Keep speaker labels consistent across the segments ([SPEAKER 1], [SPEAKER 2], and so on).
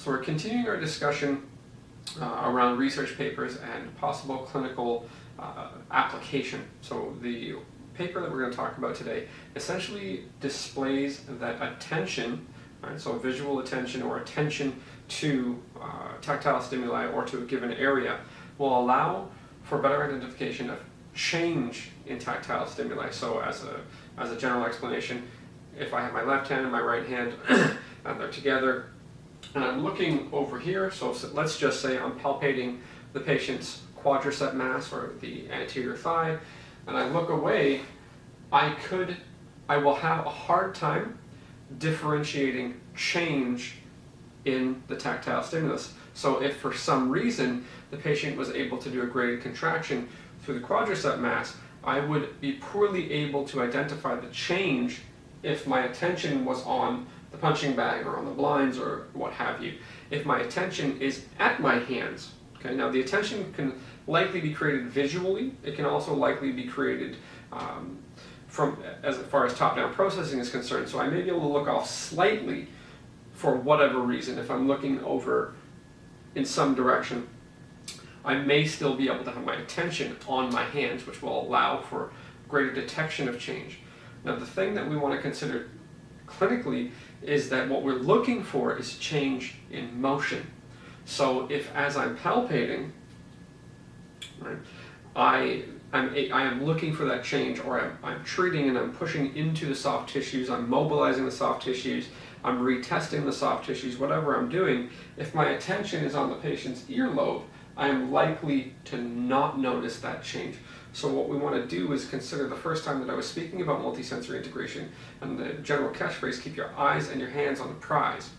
[SPEAKER 1] So we're continuing our discussion around research papers and possible clinical application. So the paper that we're going to talk about today essentially displays that attention, right, so visual attention or attention to tactile stimuli or to a given area, will allow for better identification of change in tactile stimuli. So as a general explanation, if I have my left hand and my right hand and they're together, and I'm looking over here, so let's just say I'm palpating the patient's quadricep mass or the anterior thigh, and I look away, I will have a hard time differentiating change in the tactile stimulus. So if for some reason the patient was able to do a graded contraction through the quadricep mass, I would be poorly able to identify the change if my attention was on the punching bag or on the blinds or what have you. If my attention is at my hands, okay, now the attention can likely be created visually. It can also likely be created from as far as top-down processing is concerned. So I may be able to look off slightly for whatever reason. If I'm looking over in some direction, I may still be able to have my attention on my hands, which will allow for greater detection of change. Now the thing that we want to consider clinically is that what we're looking for is change in motion. So if as I'm palpating, right, I am looking for that change, or I'm treating and I'm pushing into the soft tissues, I'm mobilizing the soft tissues, I'm retesting the soft tissues, whatever I'm doing, if my attention is on the patient's earlobe, I am likely to not notice that change. So what we want to do is consider the first time that I was speaking about multisensory integration and the general catchphrase, keep your eyes and your hands on the prize.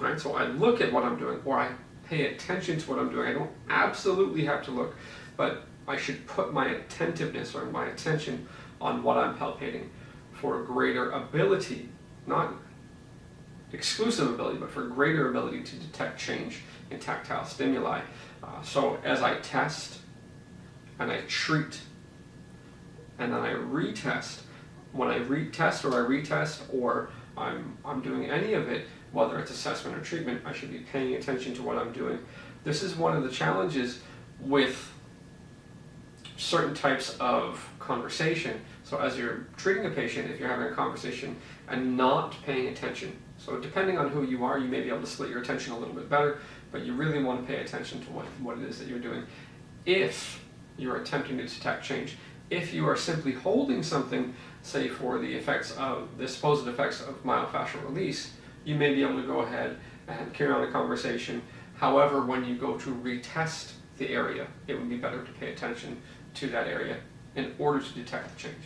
[SPEAKER 1] Right? So I look at what I'm doing, or I pay attention to what I'm doing. I don't absolutely have to look, but I should put my attentiveness or my attention on what I'm palpating for greater ability, not exclusive ability, but for greater ability to detect change in tactile stimuli. So as I test and I treat and then I retest, when I retest or I'm doing any of it, whether it's assessment or treatment, I should be paying attention to what I'm doing. This is one of the challenges with certain types of conversation. So as you're treating a patient, if you're having a conversation and not paying attention, so depending on who you are, you may be able to split your attention a little bit better, but you really want to pay attention to what it is that you're doing. If you're attempting to detect change, if you are simply holding something, say for the supposed effects of myofascial release, you may be able to go ahead and carry on a conversation. However, when you go to retest the area, it would be better to pay attention to that area in order to detect the change.